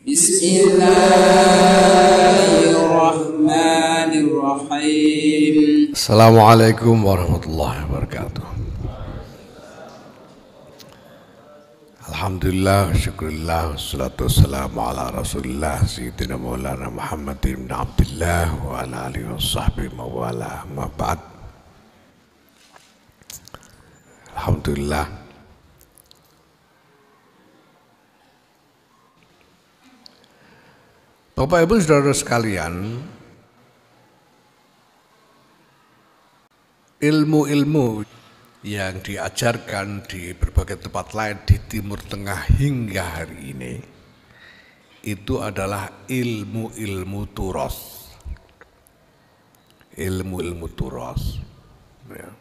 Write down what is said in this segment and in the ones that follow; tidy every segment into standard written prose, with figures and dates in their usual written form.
Bismillahirrahmanirrahim. Assalamualaikum warahmatullahi wabarakatuh. Alhamdulillah, syukurillah, wassalatu wassalamu ala rasulillah Sayyidina Maulana Muhammad ibn Abdullah wa ala alihi wa sahbihi mawala ma ba'd. Alhamdulillah, Bapak Ibu Saudara sekalian, ilmu-ilmu yang diajarkan di berbagai tempat lain di Timur Tengah hingga hari ini itu adalah ilmu-ilmu turos. Ilmu-ilmu turos. Ya.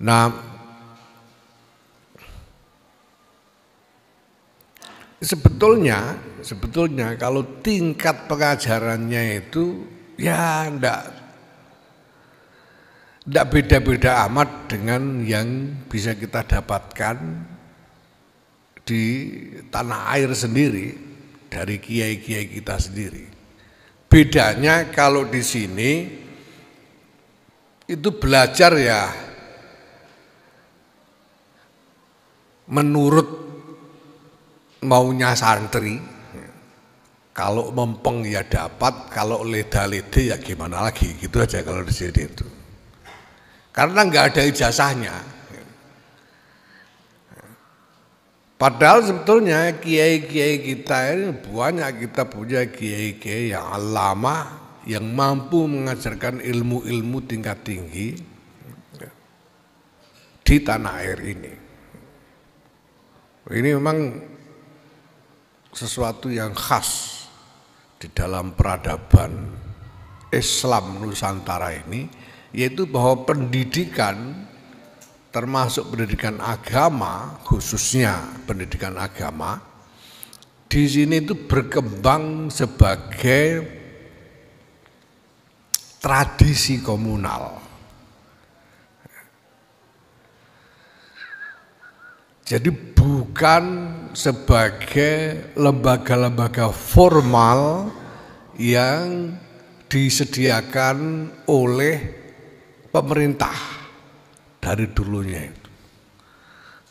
Nah, sebetulnya kalau tingkat pengajarannya itu ya enggak beda-beda amat dengan yang bisa kita dapatkan di tanah air sendiri dari kiai-kiai kita sendiri. Bedanya kalau di sini itu belajar ya menurut maunya santri. Kalau mempeng ya dapat, kalau leda-lede ya gimana lagi, gitu aja kalau di sini itu. Karena nggak ada ijazahnya. Padahal sebetulnya kiai-kiai kita ini banyak, kita punya kiai-kiai yang alama yang mampu mengajarkan ilmu-ilmu tingkat tinggi di tanah air ini. Ini memang sesuatu yang khas di dalam peradaban Islam Nusantara ini, yaitu bahwa pendidikan termasuk pendidikan agama, khususnya pendidikan agama di sini itu berkembang sebagai tradisi komunal. Jadi bukan sebagai lembaga-lembaga formal yang disediakan oleh pemerintah dari dulunya itu,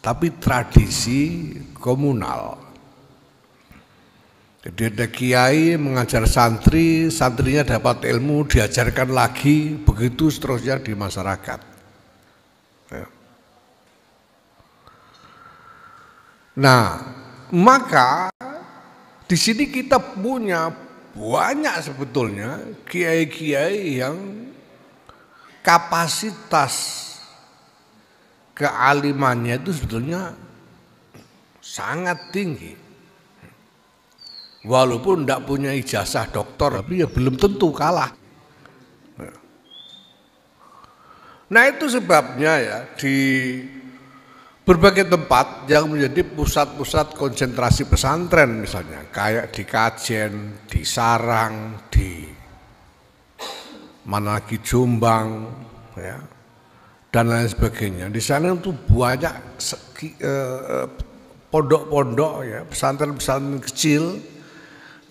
tapi tradisi komunal. Jadi ada kiai mengajar santri, santrinya dapat ilmu, diajarkan lagi, begitu seterusnya di masyarakat. Ya. Nah, maka di sini kita punya banyak sebetulnya kiai-kiai yang kapasitas kealimannya itu sebetulnya sangat tinggi. Walaupun tidak punya ijazah doktor, tapi ya belum tentu kalah. Nah, itu sebabnya ya di berbagai tempat yang menjadi pusat-pusat konsentrasi pesantren, misalnya kayak di Kajen, di Sarang, di mana lagi Jombang, ya, dan lain sebagainya. Di sana itu banyak pondok-pondok, ya, pesantren-pesantren kecil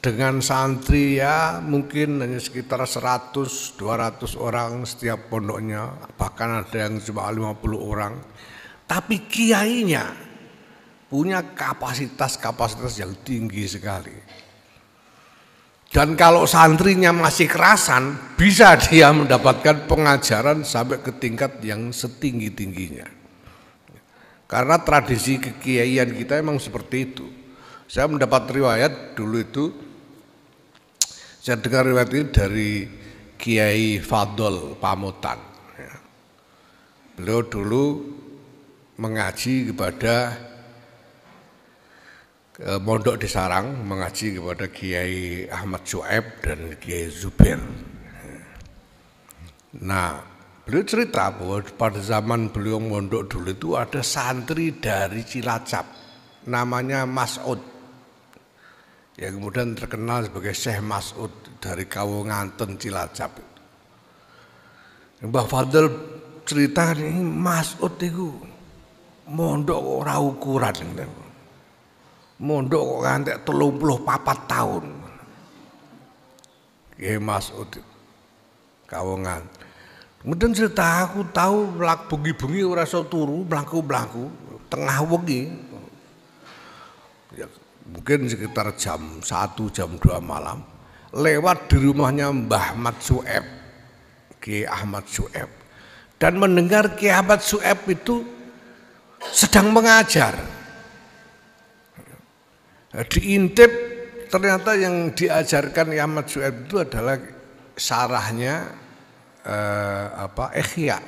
dengan santri ya mungkin hanya sekitar 100-200 orang setiap pondoknya, bahkan ada yang cuma 50 orang. Tapi kiainya punya kapasitas yang tinggi sekali. Dan kalau santrinya masih kerasan, bisa dia mendapatkan pengajaran sampai ke tingkat yang setinggi-tingginya. Karena tradisi kekiaian kita memang seperti itu. Saya mendapat riwayat dulu itu, saya dengar riwayat ini dari Kiai Fadol Pamutan. Beliau dulu mengaji kepada mondok di Sarang, mengaji kepada Kiai Ahmad Syuaib dan Kiai Zubair. Nah, beliau cerita bahwa pada zaman beliau mondok dulu itu ada santri dari Cilacap, namanya Mas'ud, yang kemudian terkenal sebagai Syekh Mas'ud dari Kawunganten Cilacap. Mbah Fadl cerita ini Mas'ud itu mondok ora ukuran. mondok kok ngantek 34 tahun. Kiai Mas'ud Kawongan. Kemudian cerita aku tahu bengi-bengi ora iso turu, mlaku-mlaku tengah wengi. Ya, mungkin sekitar jam 1, jam 2 malam lewat di rumahnya Mbah Ahmad Su'eb, Kiai Ahmad Su'eb, dan mendengar Kiai Ahmad Su'eb itu sedang mengajar. Diintip ternyata yang diajarkan Kiai Ahmad Su'eb itu adalah syarahnya Ikhya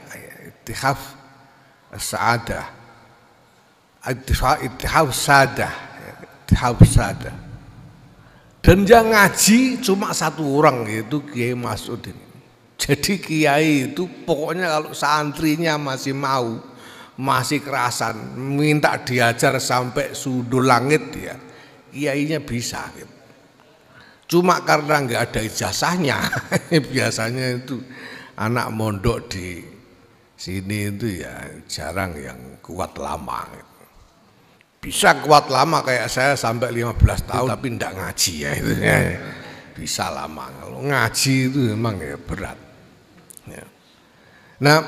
Ittihaf Sa'adah, Ittihaf Sadah. Dan yang ngaji cuma satu orang, yaitu Kiai Mas'ud ini. Jadi kiai itu pokoknya kalau santrinya masih mau, masih kerasan, minta diajar sampai sudul langit ya, kiainya bisa gitu. Cuma karena nggak ada ijazahnya, biasanya itu anak mondok di sini itu ya jarang yang kuat lama gitu. Bisa kuat lama kayak saya sampai 15 tahun tapi enggak ngaji ya itu ya. Bisa lama. Kalau ngaji itu memang ya berat. Ya. Nah,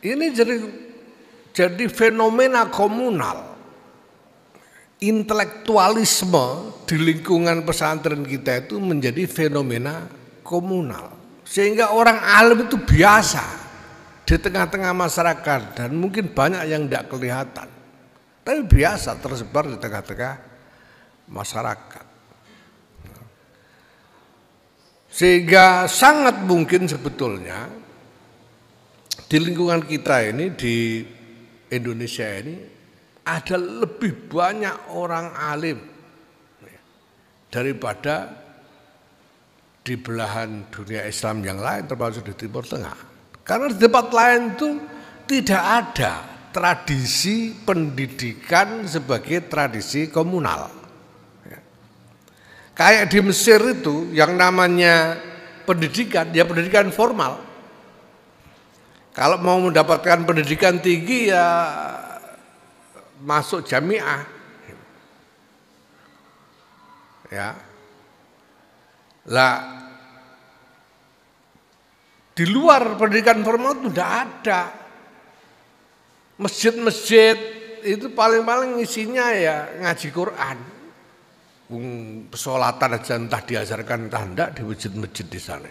ini jadi fenomena komunal. Intelektualisme di lingkungan pesantren kita itu menjadi fenomena komunal. Sehingga orang alim itu biasa di tengah-tengah masyarakat dan mungkin banyak yang tidak kelihatan, tapi biasa tersebar di tengah-tengah masyarakat. Sehingga sangat mungkin sebetulnya di lingkungan kita ini, di Indonesia ini, ada lebih banyak orang alim daripada di belahan dunia Islam yang lain, termasuk di Timur Tengah. Karena di tempat lain itu tidak ada tradisi pendidikan sebagai tradisi komunal. Kayak di Mesir itu yang namanya pendidikan, ya pendidikan formal. Kalau mau mendapatkan pendidikan tinggi ya masuk jamiah. Ya. Lah di luar pendidikan formal itu tidak ada. Masjid-masjid itu paling-paling isinya ya ngaji Quran. Pesolatan aja entah diajarkan entah enggak di masjid-masjid di sana.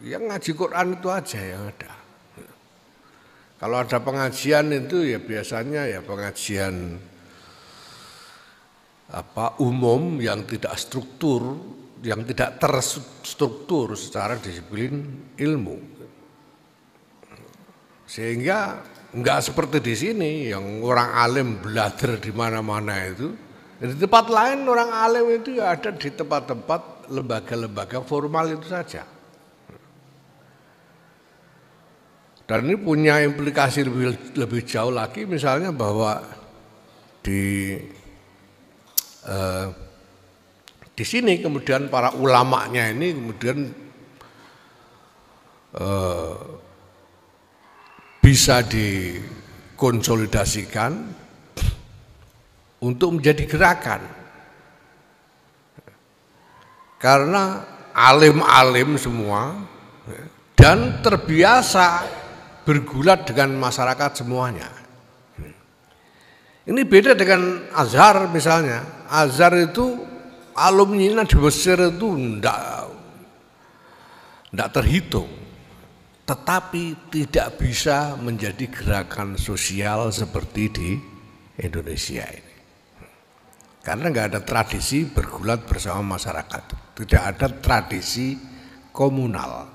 Yang ngaji Quran itu aja yang ada. Kalau ada pengajian itu ya biasanya ya pengajian umum yang tidak struktur, yang tidak terstruktur secara disiplin ilmu. Sehingga enggak seperti di sini yang orang alim belajar di mana-mana itu. Di tempat lain orang alim itu ya ada di tempat-tempat lembaga-lembaga formal itu saja. Dan ini punya implikasi lebih jauh lagi, misalnya bahwa di sini kemudian para ulamanya ini kemudian bisa dikonsolidasikan untuk menjadi gerakan. Karena alim-alim semua dan terbiasa bergulat dengan masyarakat semuanya. Ini beda dengan Azhar misalnya. Azhar itu alumninya di Mesir itu enggak terhitung. Tetapi tidak bisa menjadi gerakan sosial seperti di Indonesia ini. Karena enggak ada tradisi bergulat bersama masyarakat. Tidak ada tradisi komunal.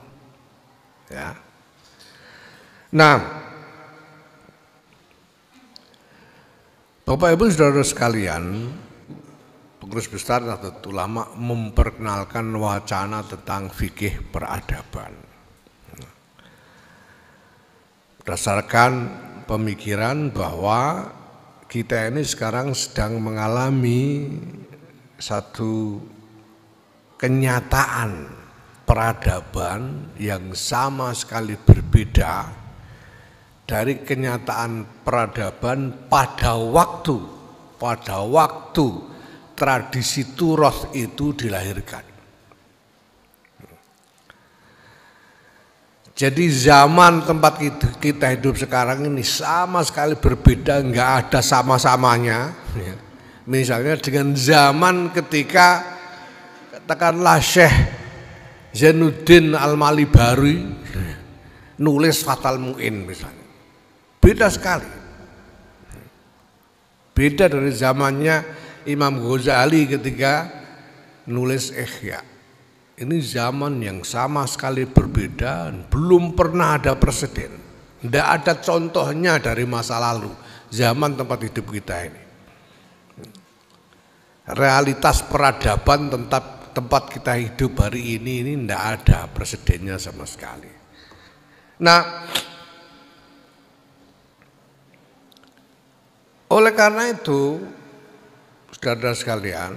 Ya. Nah, Bapak Ibu Saudara sekalian, pengurus besar Nahdlatul Ulama memperkenalkan wacana tentang fikih peradaban. Berdasarkan pemikiran bahwa kita ini sekarang sedang mengalami satu kenyataan peradaban yang sama sekali berbeda dari kenyataan peradaban pada waktu tradisi Turos itu dilahirkan. Jadi zaman tempat kita hidup sekarang ini sama sekali berbeda, nggak ada sama-samanya. Misalnya dengan zaman ketika katakanlah Syekh Zainuddin Al-Malibari nulis Fathul Mu'in misalnya, beda sekali. Beda dari zamannya Imam Ghazali ketika nulis Ihya. Ini zaman yang sama sekali berbeda, belum pernah ada preseden. Tidak ada contohnya dari masa lalu, zaman tempat hidup kita ini. Realitas peradaban tempat kita hidup hari ini tidak ada presidennya sama sekali. Nah, oleh karena itu, saudara sekalian,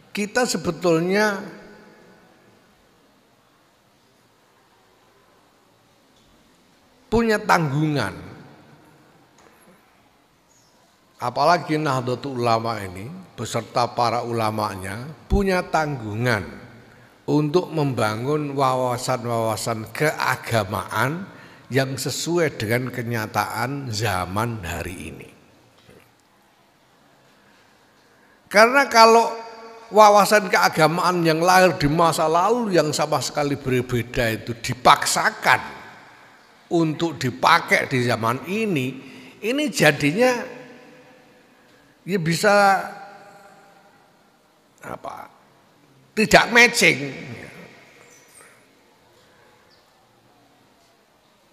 kita sebetulnya punya tanggungan, apalagi Nahdlatul Ulama ini beserta para ulamanya punya tanggungan untuk membangun wawasan-wawasan keagamaan yang sesuai dengan kenyataan zaman hari ini. Karena kalau wawasan keagamaan yang lahir di masa lalu yang sama sekali berbeda itu dipaksakan untuk dipakai di zaman ini jadinya ya bisa tidak matching.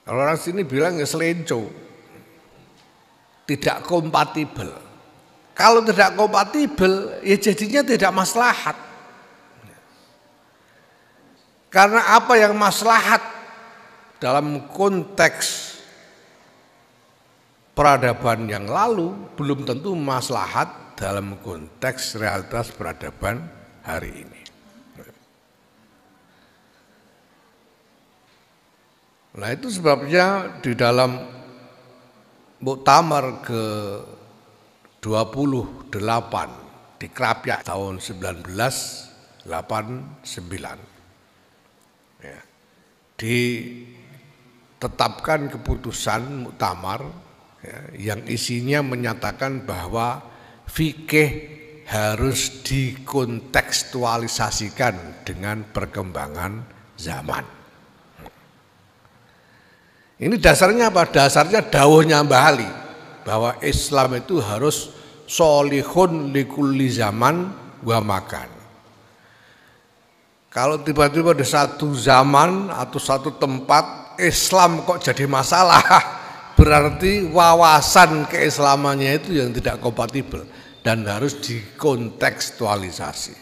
Kalau orang sini bilang ya selenco, tidak kompatibel. Kalau tidak kompatibel ya jadinya tidak maslahat. Karena apa yang maslahat dalam konteks peradaban yang lalu belum tentu maslahat dalam konteks realitas peradaban hari ini. Nah, itu sebabnya di dalam Muktamar ke-28 di Krapyak tahun 1989 ya, ditetapkan keputusan muktamar ya, yang isinya menyatakan bahwa fikih harus dikontekstualisasikan dengan perkembangan zaman. Ini dasarnya apa? Dasarnya dawuhnya Mbah Ali bahwa Islam itu harus sholihun likulli zaman wa makan. Kalau tiba-tiba di satu zaman atau satu tempat Islam kok jadi masalah, berarti wawasan keislamannya itu yang tidak kompatibel dan harus dikontekstualisasi.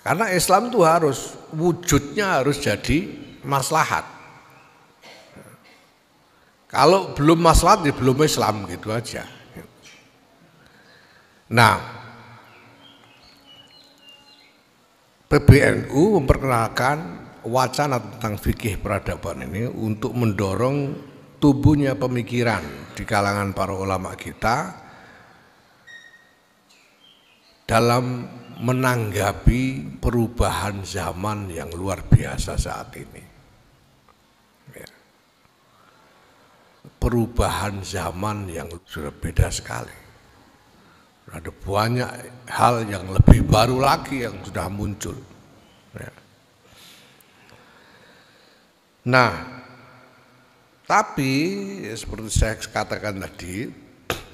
Karena Islam itu harus wujudnya harus jadi maslahat. Kalau belum maslahat ya belum Islam, gitu aja. Nah, PBNU memperkenalkan wacana tentang fikih peradaban ini untuk mendorong tumbuhnya pemikiran di kalangan para ulama kita dalam menanggapi perubahan zaman yang luar biasa saat ini. Perubahan zaman yang sudah beda sekali. Ada banyak hal yang lebih baru lagi yang sudah muncul. Nah, tapi seperti saya katakan tadi,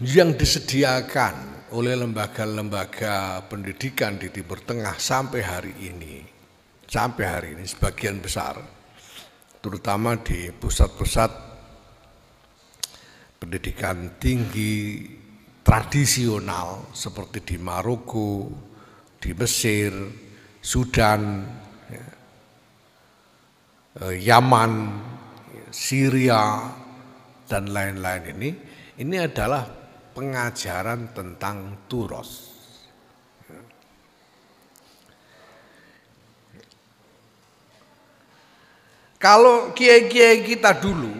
yang disediakan oleh lembaga-lembaga pendidikan di Timur Tengah sampai hari ini sebagian besar, terutama di pusat-pusat pendidikan tinggi tradisional seperti di Maroko, di Mesir, Sudan, Yaman, Syria, dan lain-lain ini adalah pengajaran tentang Turos. Kalau kiai-kiai kita dulu,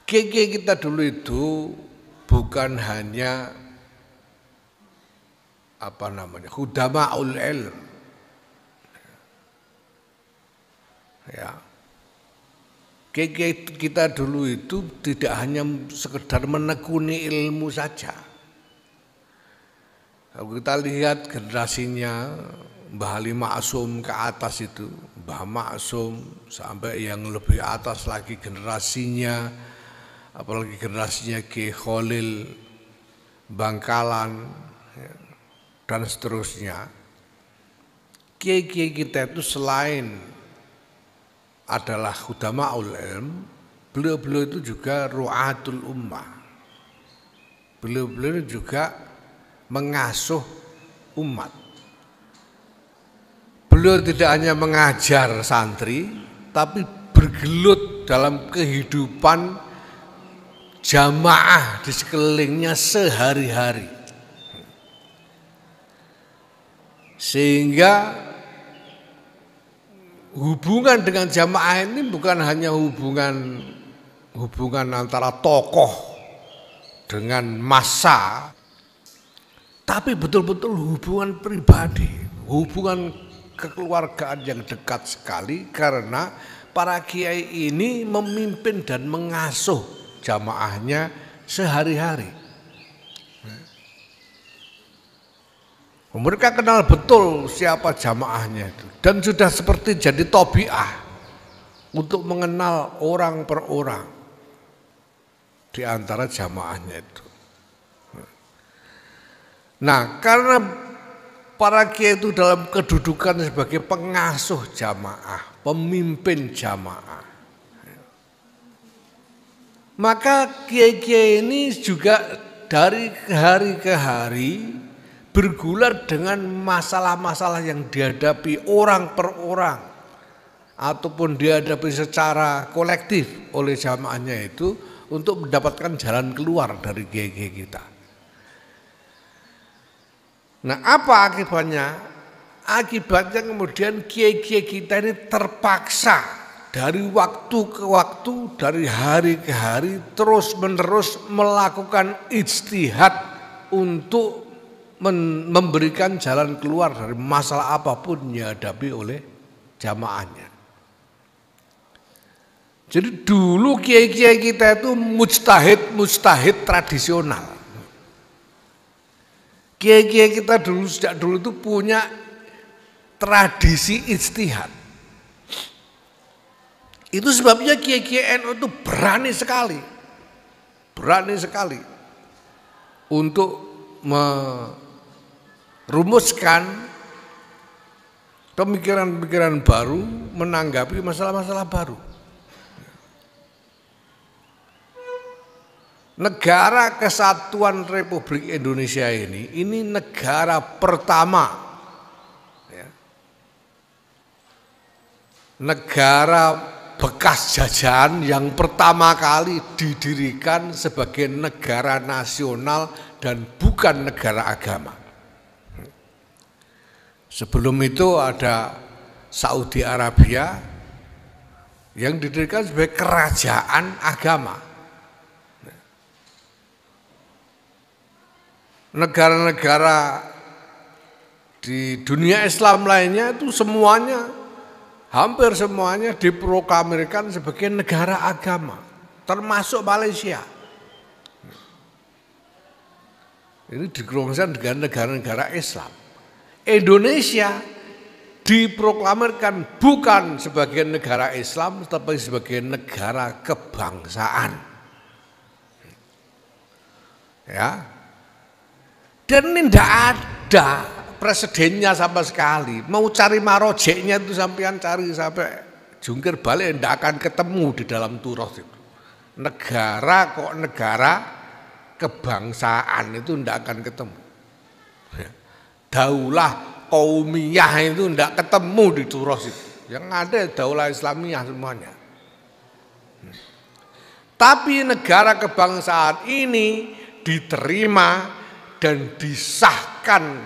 kiai-kiai kita dulu itu bukan hanya khudamaul ilm. Ya. Kiai-kiai kita dulu itu tidak hanya sekedar menekuni ilmu saja. Kalau kita lihat generasinya Mbah Ali Maksum ke atas itu, Mbah Maksum sampai yang lebih atas lagi generasinya, apalagi generasinya Ki Khalil Bangkalan ya, dan seterusnya. Kiai-kiai kita itu selain adalah khudamaul ilm, beliau-beliau itu juga ru'atul ummah. Beliau-beliau juga mengasuh umat. Beliau tidak hanya mengajar santri, tapi bergelut dalam kehidupan jamaah di sekelilingnya sehari-hari. Sehingga hubungan dengan jamaah ini bukan hanya hubungan antara tokoh dengan massa, tapi betul-betul hubungan pribadi, hubungan kekeluargaan yang dekat sekali, karena para kiai ini memimpin dan mengasuh jamaahnya sehari-hari. Mereka kenal betul siapa jamaahnya itu, dan sudah seperti jadi tabiah untuk mengenal orang per orang di antara jamaahnya itu. Nah, karena para kiai itu dalam kedudukan sebagai pengasuh jamaah, pemimpin jamaah, maka kiai-kiai ini juga dari hari ke hari bergulat dengan masalah-masalah yang dihadapi orang per orang ataupun dihadapi secara kolektif oleh jamaahnya itu untuk mendapatkan jalan keluar dari kiai-kiai kita. Nah, apa akibatnya? Akibatnya kemudian kiai-kiai kita ini terpaksa dari waktu ke waktu, dari hari ke hari terus-menerus melakukan ijtihad untuk memberikan jalan keluar dari masalah apapun yang dihadapi oleh jamaahnya. Jadi dulu kiai-kiai kita itu mujtahid tradisional. Kiai-kiai kita sejak dulu itu punya tradisi ijtihad. Itu sebabnya kiai-kiai NU itu berani sekali untuk merumuskan pemikiran-pemikiran baru menanggapi masalah-masalah baru. Negara Kesatuan Republik Indonesia ini negara pertama, ya, negara bekas jajahan yang pertama kali didirikan sebagai negara nasional dan bukan negara agama. Sebelum itu ada Saudi Arabia yang didirikan sebagai kerajaan agama. Negara-negara di dunia Islam lainnya itu hampir semuanya diproklamirkan sebagai negara agama, termasuk Malaysia. Ini digolongkan dengan negara-negara Islam. Indonesia diproklamirkan bukan sebagai negara Islam, tetapi sebagai negara kebangsaan. Ya. Dan ini tidak ada presidennya sama sekali. Mau cari marojeknya itu sampean cari sampai jungkir balik tidak akan ketemu di dalam Turas itu. Negara kebangsaan itu tidak akan ketemu. Daulah qaumiyah itu tidak ketemu di Turas itu. Yang ada daulah Islamiyah semuanya. Tapi negara kebangsaan ini diterima dan disahkan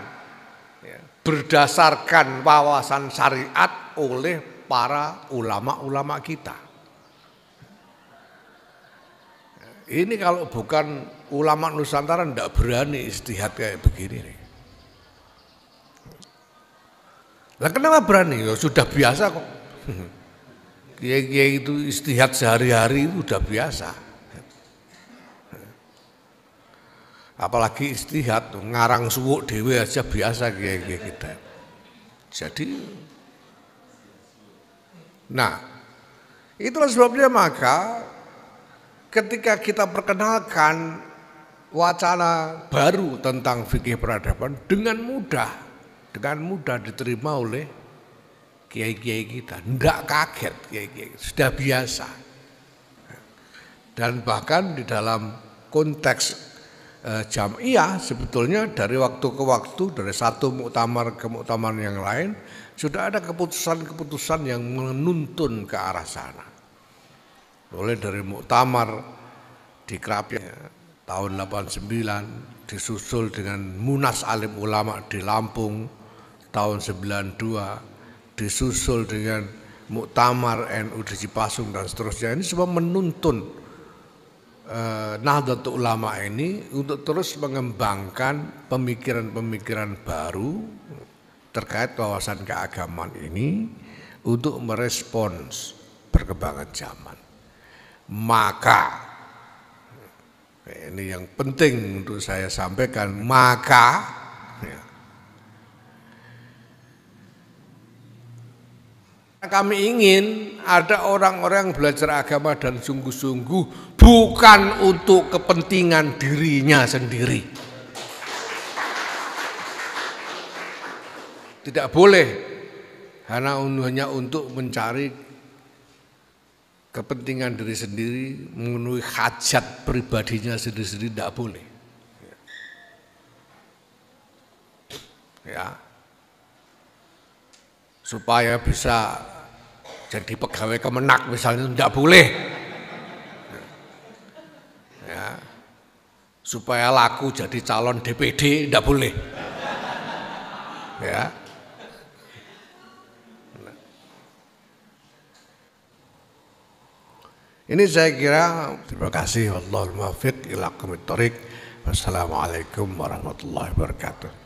ya, berdasarkan wawasan syariat oleh para ulama-ulama kita. Ini kalau bukan ulama Nusantara tidak berani istihad kayak begini nih. Lah kenapa berani? Ya sudah biasa kok. Kiai-kiai itu istihad sehari-hari itu sudah biasa. Apalagi istihad ngarang suwuk dhewe aja biasa kiai-kiai kita. Jadi, nah itulah sebabnya maka ketika kita perkenalkan wacana baru tentang fikih peradaban dengan mudah diterima oleh kiai-kiai kita, tidak kaget kiai-kiai, sudah biasa. Dan bahkan di dalam konteks jamiah sebetulnya dari waktu ke waktu, dari satu muktamar ke muktamar yang lain sudah ada keputusan-keputusan yang menuntun ke arah sana. Mulai dari muktamar di Krapia tahun 89, disusul dengan Munas Alim Ulama di Lampung tahun 92, disusul dengan Muktamar NU di Cipasung dan seterusnya. Ini semua menuntun Nahdlatul Ulama ini untuk terus mengembangkan pemikiran-pemikiran baru terkait wawasan keagamaan ini untuk merespons perkembangan zaman. Maka ini yang penting untuk saya sampaikan, maka kami ingin ada orang-orang yang belajar agama dan sungguh-sungguh bukan untuk kepentingan dirinya sendiri. Tidak boleh hanya untuk mencari kepentingan diri sendiri, memenuhi hajat pribadinya sendiri-sendiri, tidak boleh. Ya, supaya bisa jadi pegawai Kemenak misalnya tidak boleh. Ya, supaya laku jadi calon DPD tidak boleh. Ya. Ini saya kira, terima kasih. Wallahul muwaffiq ila aqwamit thoriq. Wassalamualaikum warahmatullahi wabarakatuh.